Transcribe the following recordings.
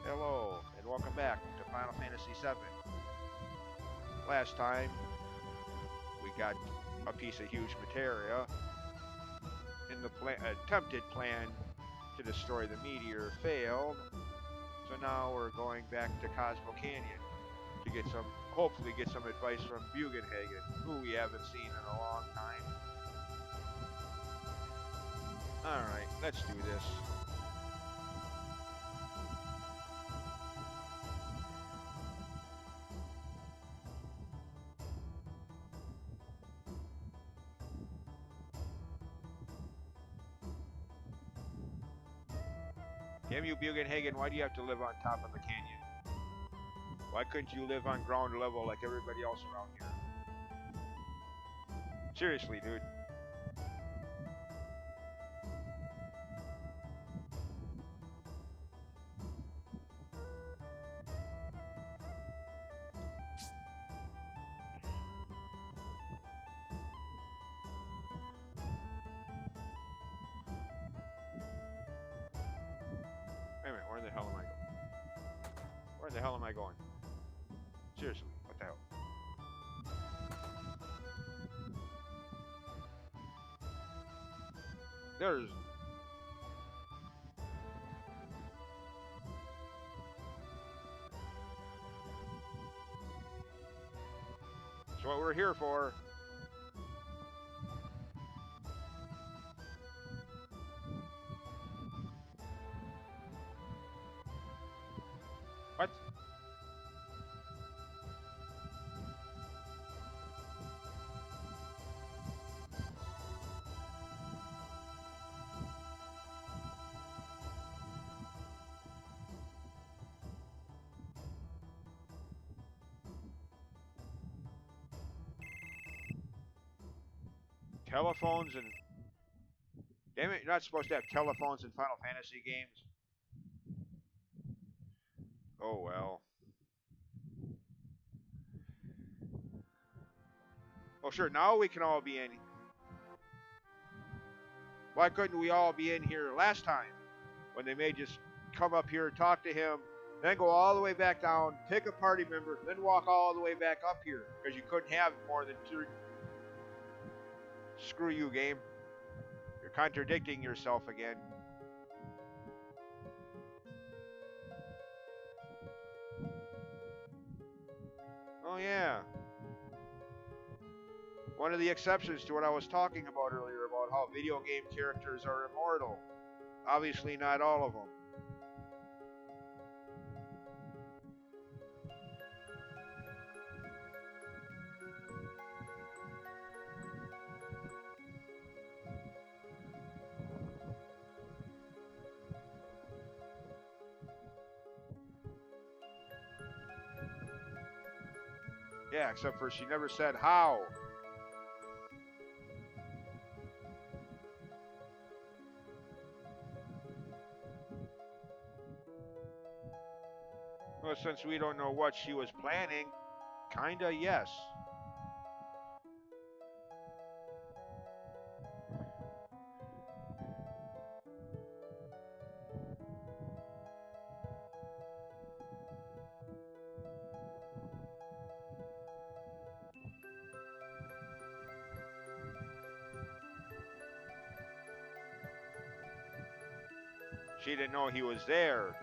Hello, and welcome back to Final Fantasy VII. Last time, we got a piece of huge materia, and the attempted plan to destroy the meteor failed. So now we're going back to Cosmo Canyon to hopefully get some advice from Bugenhagen, who we haven't seen in a long time. Alright, let's do this. Damn you, Bugenhagen, why do you have to live on top of the canyon? Why couldn't you live on ground level like everybody else around here? Seriously, dude. Wait a minute, where the hell am I going? Where the hell am I going? Seriously, what the hell? There's... That's what we're here for. What? Telephones and... Damn it, you're not supposed to have telephones in Final Fantasy games. Oh well. Oh sure, now we can all be in. Why couldn't we all be in here last time? When they made just come up here, talk to him, then go all the way back down, pick a party member, then walk all the way back up here. Because you couldn't have more than two. Screw you, game. You're contradicting yourself again. Oh yeah. One of the exceptions to what I was talking about earlier about how video game characters are immortal. Obviously not all of them. Yeah, except for she never said how. Well, since we don't know what she was planning, kinda yes. She didn't know he was there.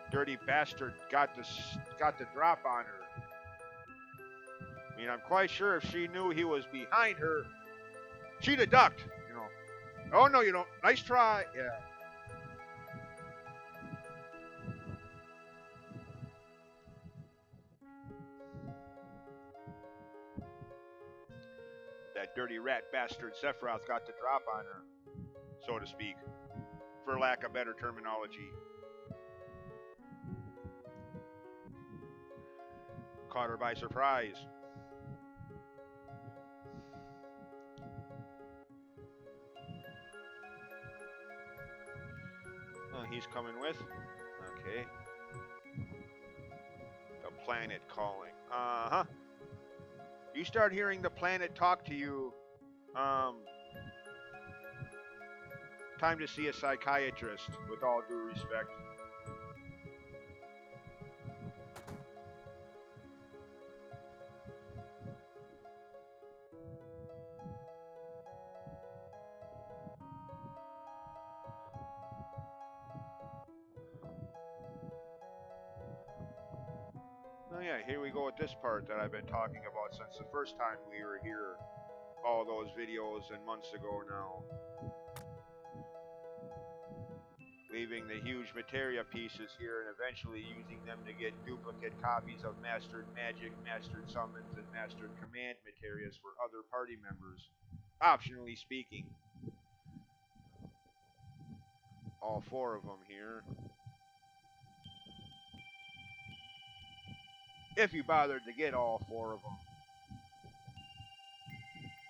Dirty bastard got the drop on her. I mean, I'm quite sure if she knew he was behind her, she'd have ducked, you know. Oh no, you don't. Nice try. Yeah. That dirty rat bastard Sephiroth got the drop on her, so to speak, for lack of better terminology. Caught her by surprise. Oh, he's coming with? Okay. The planet calling. Uh-huh. You start hearing the planet talk to you, time to see a psychiatrist, with all due respect. yeah, here we go with this part that I've been talking about since the first time we were here, all those videos and months ago now. Leaving the huge materia pieces here and eventually using them to get duplicate copies of Mastered Magic, Mastered Summons, and Mastered Command materias for other party members, optionally speaking. All 4 of them here. If you bothered to get all 4 of them.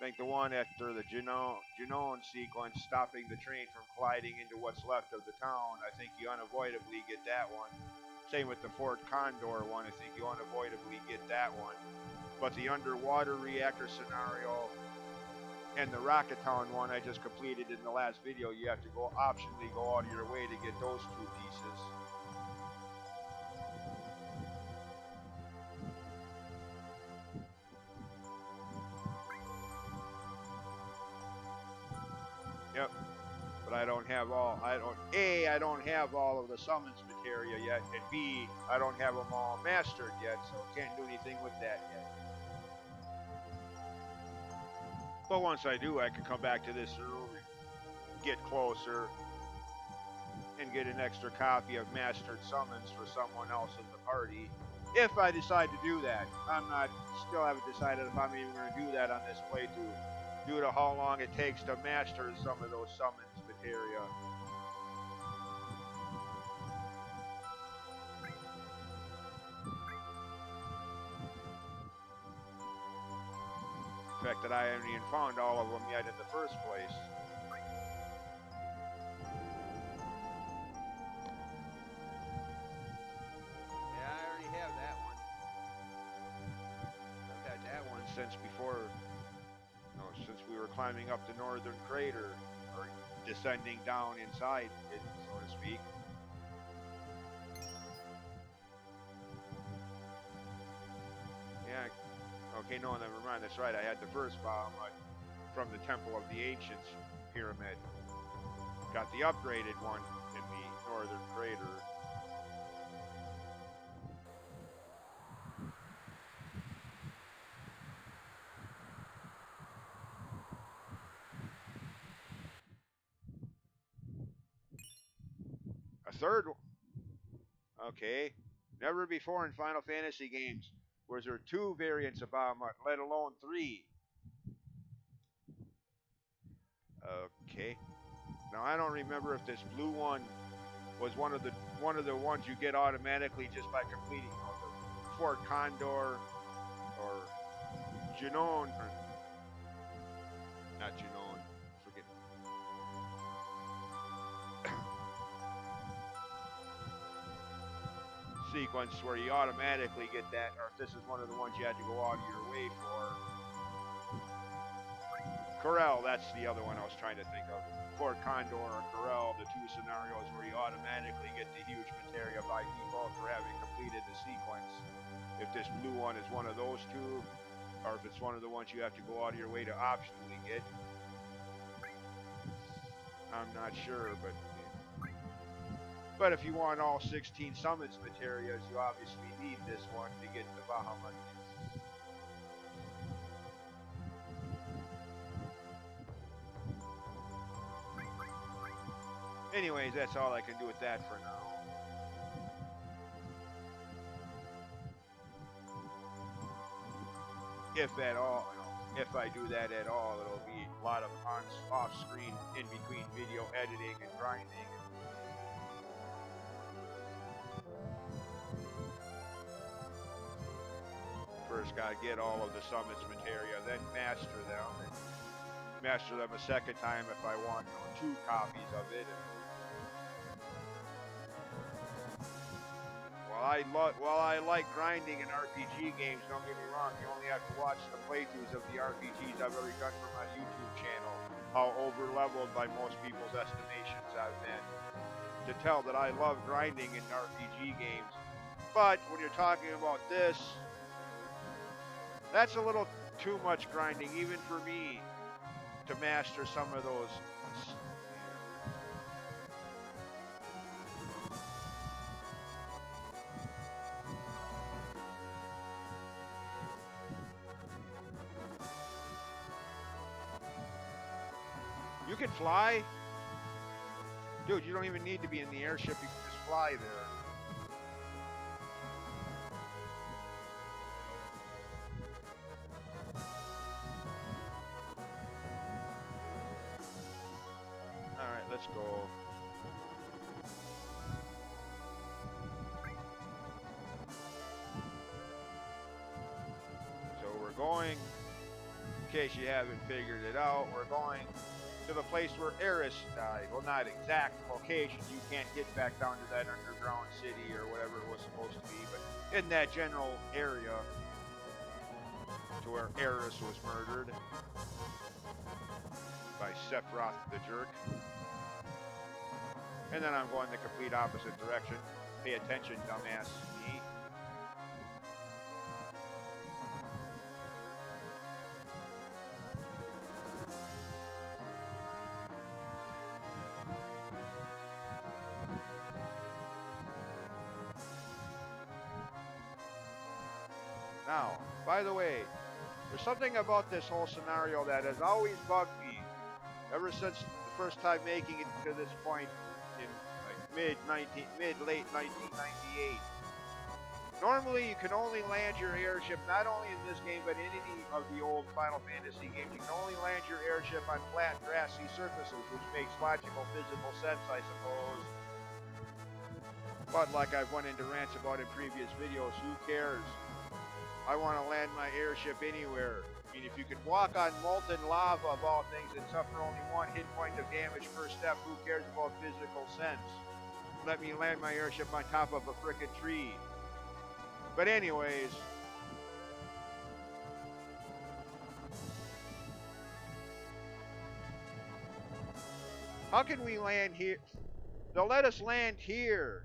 I think the one after the Junon sequence, stopping the train from colliding into what's left of the town, I think you unavoidably get that one. Same with the Fort Condor one, I think you unavoidably get that one. But the underwater reactor scenario and the Rocket Town one I just completed in the last video, you have to optionally go out of your way to get those 2 pieces. Yep. But I don't have all, I don't have all of the summons materia yet, and B, I don't have them all mastered yet, so can't do anything with that yet. But once I do, I can come back to this room and get closer and get an extra copy of mastered summons for someone else in the party, if I decide to do that. Still haven't decided if I'm even going to do that on this playthrough, due to how long it takes to master some of those summons materia. The fact that I haven't even found all of them yet in the first place. Yeah, I already have that one. I've had that one since before, since we were climbing up the northern crater, or descending down inside it, so to speak. Yeah, okay, no, never mind, that's right, I had the first bomb from the Temple of the Ancients pyramid. Got the upgraded one in the northern crater. A third one? Okay. Never before in Final Fantasy games was there 2 variants of Bahamut, let alone 3. Okay. Now I don't remember if this blue one was one of the ones you get automatically just by completing the Fort Condor or Junon, or not Junon, forget. Sequence where you automatically get that, or if this is one of the ones you had to go out of your way for. Corel, that's the other one I was trying to think of. Fort Condor or Corel, the 2 scenarios where you automatically get the huge materia by default for having completed the sequence. If this blue one is one of those 2, or if it's one of the ones you have to go out of your way to optionally get, I'm not sure, but if you want all 16 summons materias, you obviously need this one to get the Bahamut. Anyways, that's all I can do with that for now. If at all, if I do that at all, it'll be a lot of off-screen, in-between video editing and grinding. First gotta get all of the summons materia, then master them. And master them a second time if I want 2 copies of it. While I like grinding in RPG games, don't get me wrong, you only have to watch the playthroughs of the RPGs I've already done for my YouTube channel, how over-leveled by most people's estimations I've been, to tell that I love grinding in RPG games. But when you're talking about this, that's a little too much grinding, even for me, to master some of those. can fly? Dude, you don't even need to be in the airship, you can just fly there. Alright, let's go. So we're going, in case you haven't figured it out, we're going to the place where Aeris died. Well, not exact location. You can't get back down to that underground city or whatever it was supposed to be, but in that general area to where Aeris was murdered by Sephiroth the Jerk. And then I'm going the complete opposite direction. Pay attention, dumbass me. Now, by the way, there's something about this whole scenario that has always bugged me ever since the first time making it to this point in like mid-late 1998. Normally, you can only land your airship, not only in this game, but in any of the old Final Fantasy games, you can only land your airship on flat, grassy surfaces, which makes logical, physical sense, I suppose. But like I've went into rants about in previous videos, who cares? I want to land my airship anywhere. I mean, if you can walk on molten lava of all things and suffer only one hit point of damage per step, who cares about physical sense? Let me land my airship on top of a frickin' tree. But anyways, how can we land here? They'll let us land here,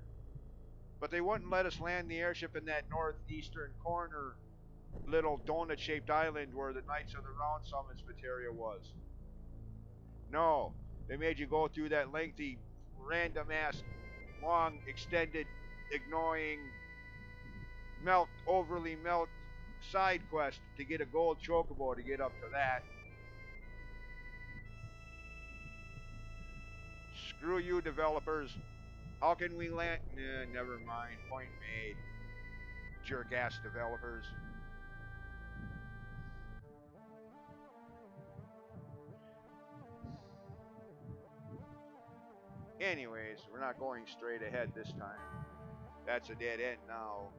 but they wouldn't let us land the airship in that northeastern corner little donut-shaped island where the Knights of the Round Summons materia was. No, they made you go through that lengthy, random-ass, long, extended, annoying, overly melt side quest to get a gold chocobo to get up to that. Screw you, developers. How can we land? Nah, never mind. Point made. Jerk-ass developers. Anyways, we're not going straight ahead this time. That's a dead end now.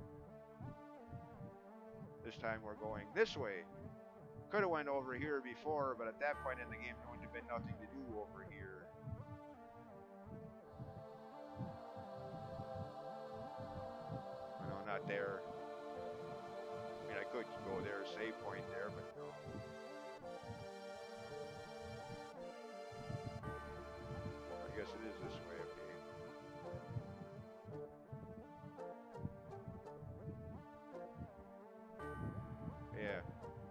This time we're going this way. Could have went over here before, but at that point in the game there wouldn't have been nothing to do over here. No, not there. I mean, I could go there, save point there, but no. I guess it is this way, okay. Yeah,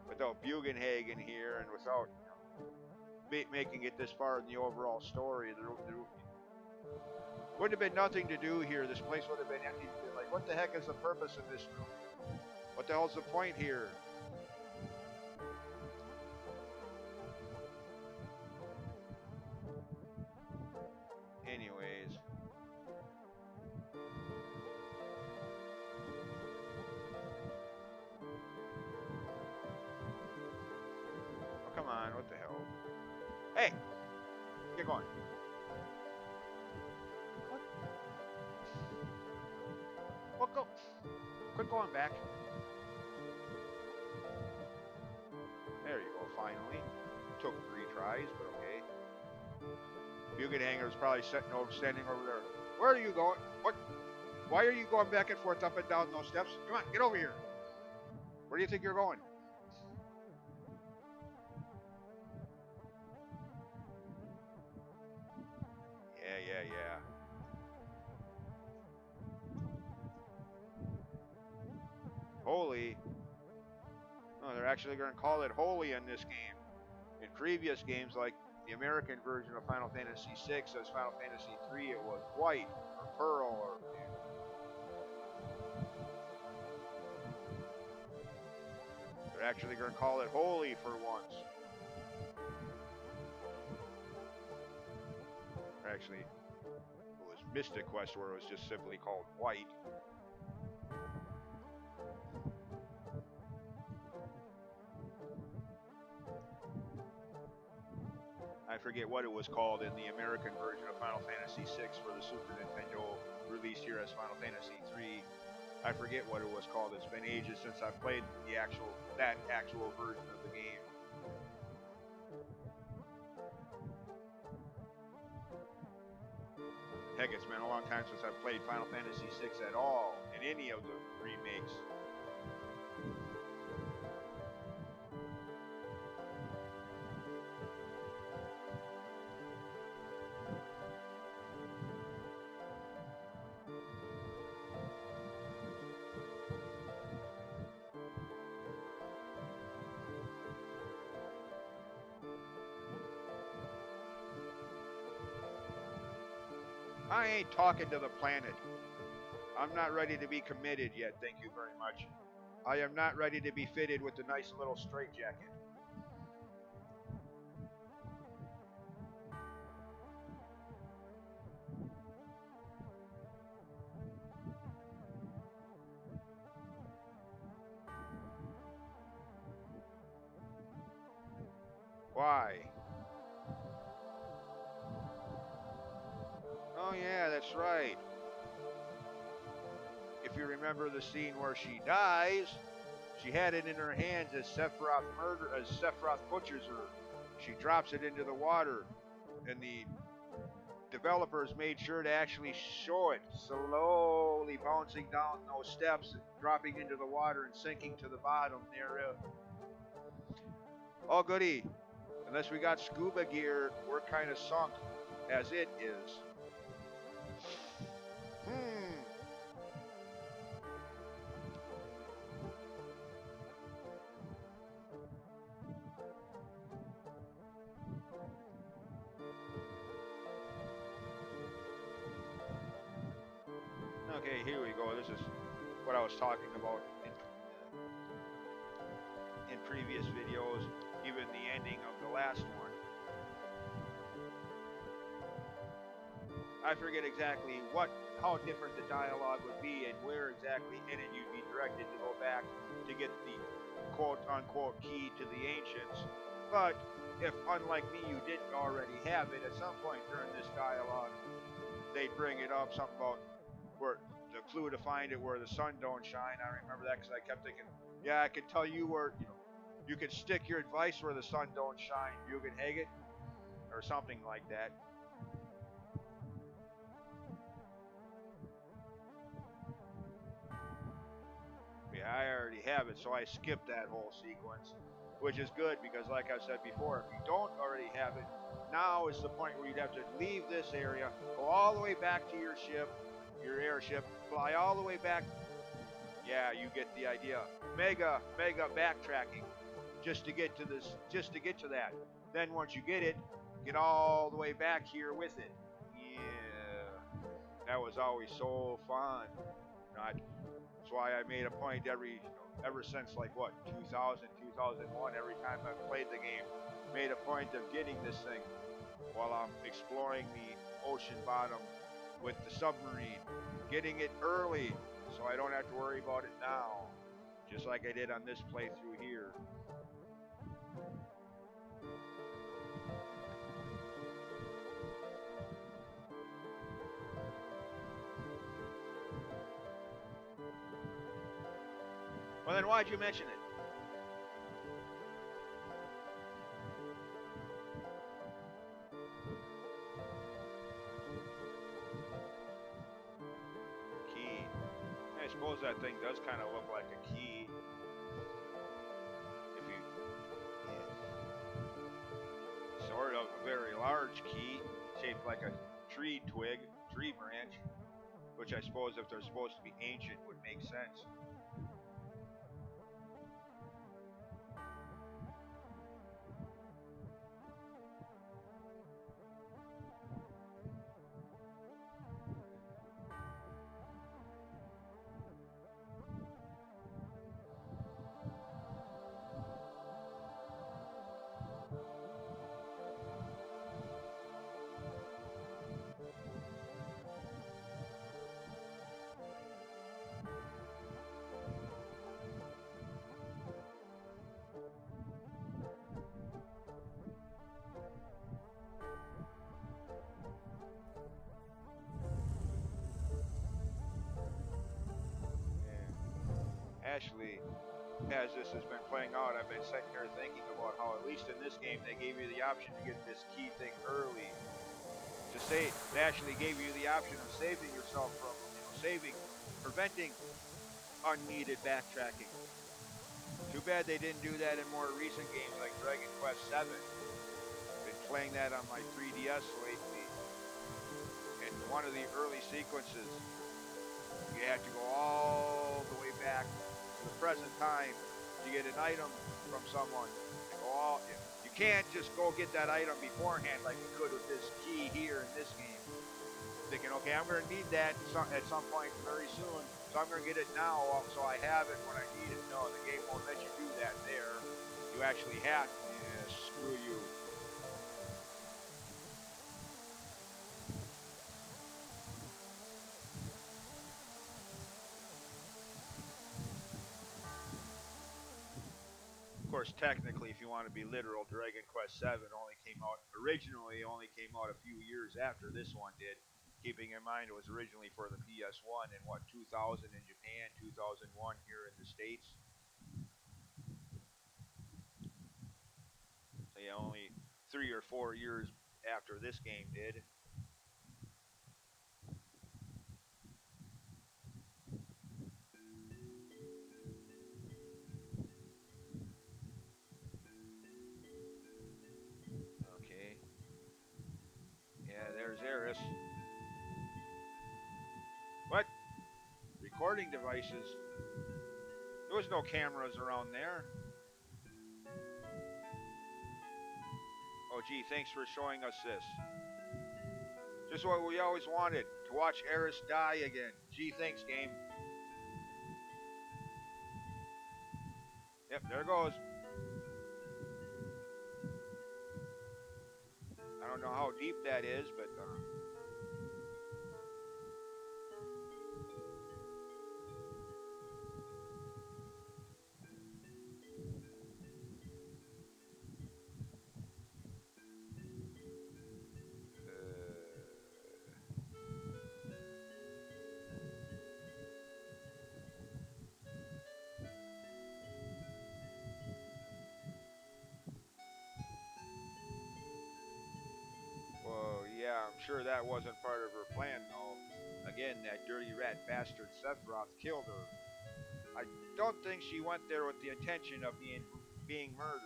without Bugenhagen here and without making it this far in the overall story, there would have been nothing to do here. This place would have been empty. Like, what the heck is the purpose of this room? What the hell's the point here? Anyways. Oh, come on, what the hell? Hey! Get going. What? Go. Quit going back. There you go, finally. Took 3 tries, but okay. Bugenhagen was probably standing over there. Where are you going? What? Why are you going back and forth up and down those steps? Come on, get over here. Where do you think you're going? Yeah. Holy. No, they're actually going to call it holy in this game. In previous games, like the American version of Final Fantasy VI, as Final Fantasy III, it was white or pearl or. They're actually going to call it holy for once. actually, it was Mystic Quest where it was just simply called White. I forget what it was called in the American version of Final Fantasy VI for the Super Nintendo, released here as Final Fantasy III. I forget what it was called. It's been ages since I've played that actual version of the game. Heck, it's been a long time since I've played Final Fantasy VI at all, in any of the remakes. I ain't talking to the planet. I'm not ready to be committed yet, thank you very much. I am not ready to be fitted with a nice little straitjacket. Why? Oh yeah, that's right. If you remember the scene where she dies, she had it in her hands as Sephiroth butchers her. She drops it into the water, and the developers made sure to actually show it slowly bouncing down those steps, dropping into the water and sinking to the bottom there. Oh goody. Unless we got scuba gear, we're kind of sunk as it is. Okay, here we go. This is what I was talking about in previous videos, even the ending of the last one. I forget exactly how different the dialogue would be and where exactly in it you'd be directed to go back to get the quote-unquote key to the ancients. But if, unlike me, you didn't already have it, at some point during this dialogue, they'd bring it up, something about where the clue to find it where the sun don't shine. I remember that because I kept thinking, yeah, I could tell you where, you could stick your advice where the sun don't shine, Bugenhagen, or something like that. Yeah, I already have it, so I skipped that whole sequence, which is good because, like I said before, if you don't already have it, now is the point where you'd have to leave this area, go all the way back to your ship, your airship, fly all the way back. Yeah, you get the idea. Mega backtracking just to get to that. Then once you get it, get all the way back here with it. Yeah, that was always so fun. That's why I made a point ever since like what 2000, 2001. Every time I've played the game, made a point of getting this thing while I'm exploring the ocean bottom with the submarine, getting it early so I don't have to worry about it now, just like I did on this playthrough here. Well, then why'd you mention it? Key. I suppose that thing does kind of look like a key. Sort of a very large key, shaped like a tree branch, which I suppose if they're supposed to be ancient would make sense. Actually, as this has been playing out, I've been sitting here thinking about how, at least in this game, they gave you the option to get this key thing early. They actually gave you the option of saving yourself from, preventing unneeded backtracking. Too bad they didn't do that in more recent games like Dragon Quest VII. Been playing that on my 3DS lately. And one of the early sequences, you had to go all the way back to the present time to get an item from someone. You can't just go get that item beforehand like you could with this key here in this game. Thinking, okay, I'm going to need that at some point very soon, so I'm going to get it now so I have it when I need it. No, the game won't let you do that there. You actually have to. Yeah, screw you. Of course, technically, if you want to be literal, Dragon Quest VII originally came out a few years after this one did. Keeping in mind it was originally for the PS1 in 2000 in Japan, 2001 here in the States. So yeah, only 3 or 4 years after this game did. Okay. Yeah, there's Aeris. What? Recording devices? There was no cameras around there. Oh gee, thanks for showing us this. Just what we always wanted, to watch Aeris die again. Gee, thanks, game. Yep, there it goes. I don't know how deep that is, but well, yeah, I'm sure that wasn't part of her plan, though. Again, that dirty rat bastard Sephiroth killed her. I don't think she went there with the intention of being murdered.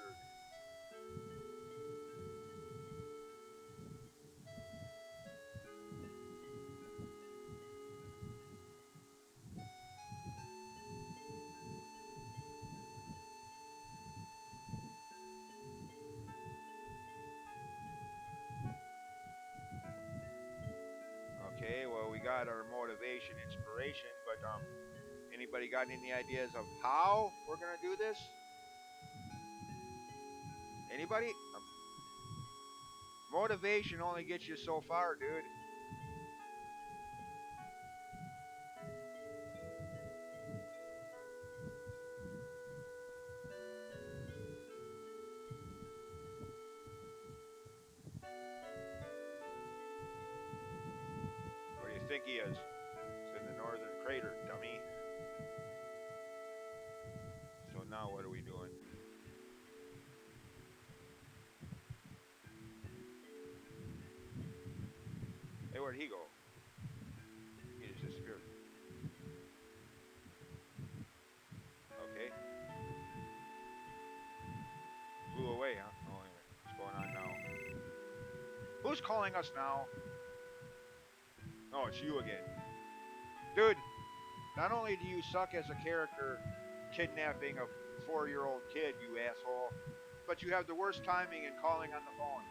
Okay, well, we got our motivation, inspiration, but anybody got any ideas of how we're gonna do this? Anybody? Motivation only gets you so far, dude. Where do you think he is? It's in the northern crater, dummy. So now what are we doing? Hey, where'd he go? He just disappeared. Okay. Flew away, huh? Oh, anyway. What's going on now? Who's calling us now? Oh, it's you again. Dude, not only do you suck as a character kidnapping a 4-year-old kid, you asshole, but you have the worst timing in calling on the phone.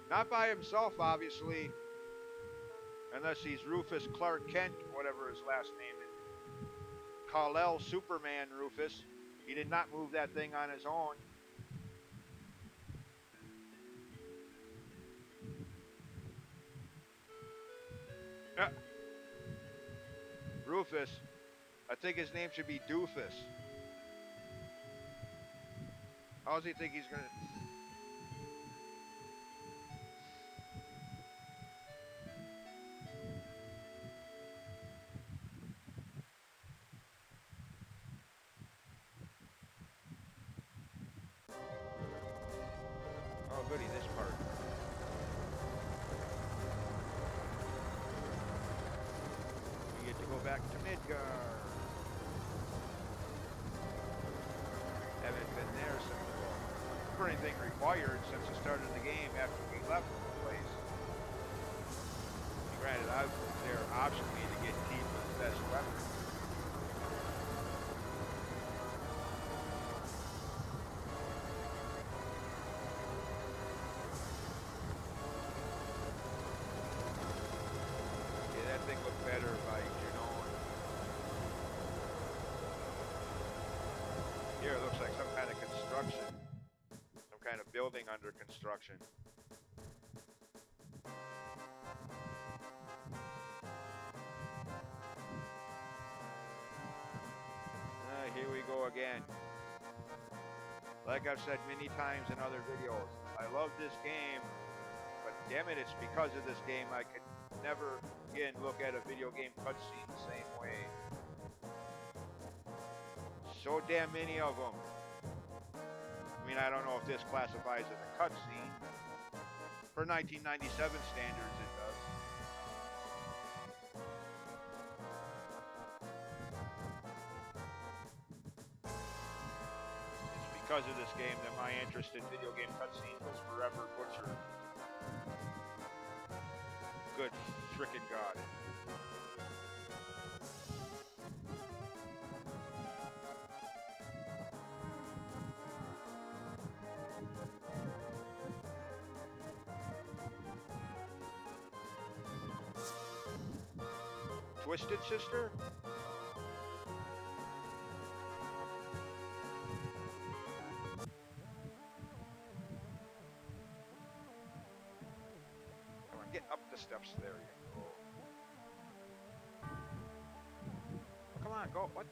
Not by himself, obviously. Unless he's Rufus Clark Kent, whatever his last name is. Kal-El Superman Rufus. He did not move that thing on his own. Rufus. I think his name should be Doofus. How does he think he's gonna... goody, this part. We get to go back to Midgard. Haven't been there since, for anything required, since the start of the game after we left the place. Granted, I was there optionally to get Tifa's best weapon. Yeah, that thing looked better by Junon. Here it looks like some kind of construction. Some kind of building under construction. Here we go again. Like I've said many times in other videos, I love this game, but damn it, it's because of this game I could never again look at a video game cutscene the same way. So damn many of them. I mean, I don't know if this classifies as a cutscene. For 1997 standards, it does. Because of this game that my interest in video game cutscenes was forever butchered. Good frickin' God. Twisted Sister? Get up the steps. There you go. Oh, come on, go. What?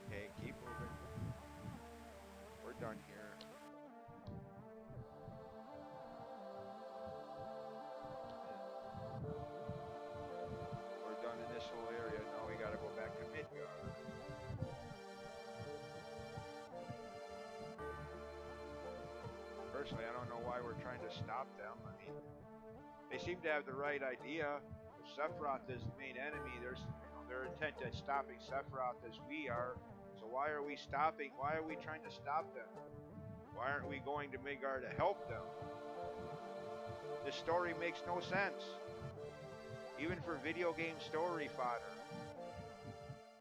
Okay, keep moving. We're done here. We're done in this whole area. Now we gotta go back to Midgard. Personally, I don't know why we're trying to stop them. I mean, they seem to have the right idea. If Sephiroth is the main enemy, they're intent at stopping Sephiroth as we are. So why are we stopping? Why are we trying to stop them? Why aren't we going to Midgard to help them? This story makes no sense. Even for video game story fodder.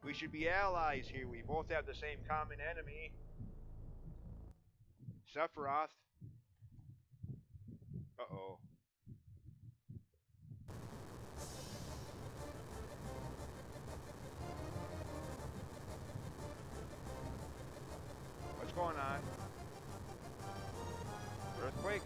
We should be allies here. We both have the same common enemy. Sephiroth. Uh-oh. What's going on? Earthquake?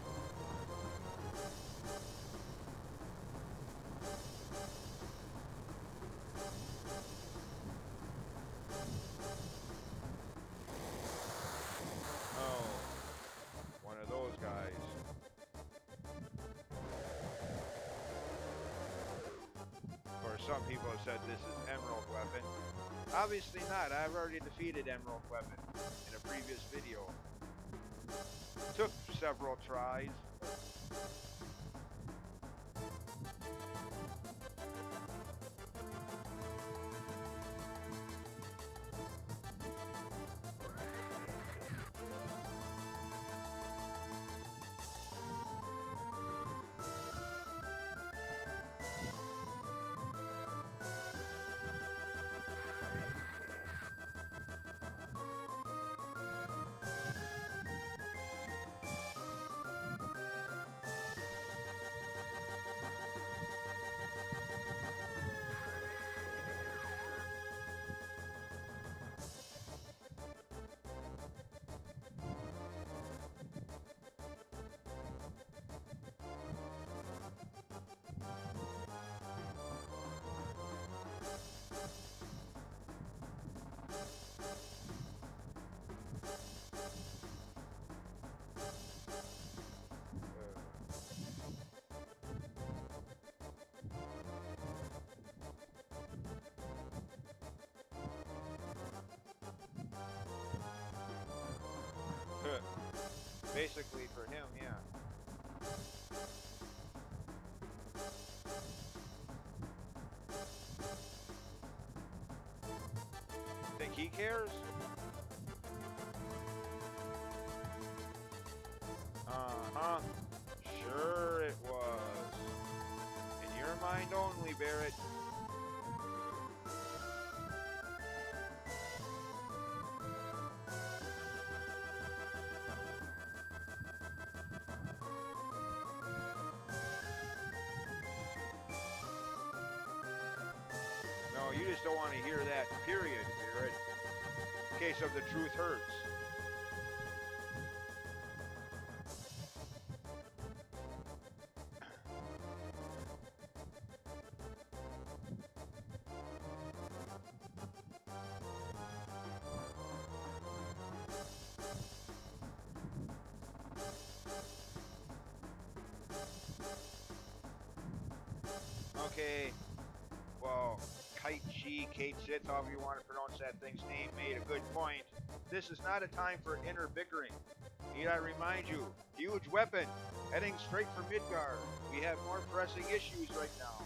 Oh. One of those guys. Of course, some people have said this is Emerald Weapon. Obviously not. I've already defeated Emerald Weapon in a previous video. Took several tries. Basically for him, yeah. Think he cares? Uh-huh. Sure it was. In your mind only, Barrett. No, you just don't want to hear that, period, Barrett. In case of the truth hurts. Okay, well, Kate Sith, however you want to pronounce that thing's name, made a good point. This is not a time for inner bickering. Need I remind you, huge weapon, heading straight for Midgard. We have more pressing issues right now.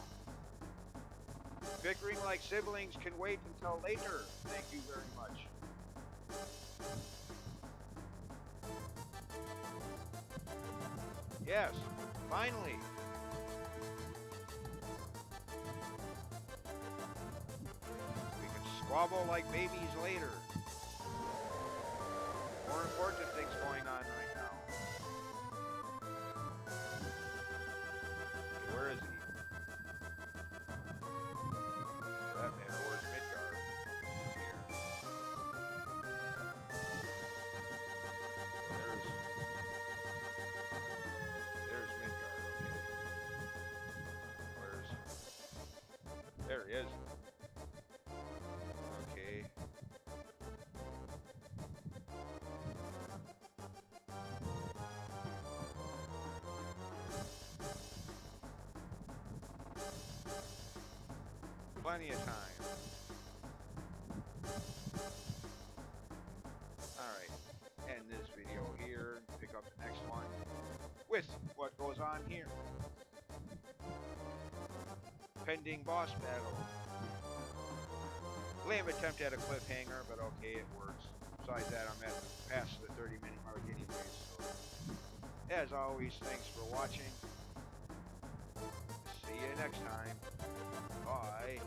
Bickering like siblings can wait until later. Thank you very much. Yes, finally. We can squabble like babies later. More important things going on right now. Okay, where is he? For that matter, where's Midgard? Here. There's Midgard, okay. There he is. Okay. Plenty of time. Alright, end this video here, pick up the next one with what goes on here. Pending boss battle. Lame attempt at a cliffhanger, but okay, it works. Besides that, I'm at past the 30-minute mark anyways, so. As always, thanks for watching. See you next time. Bye.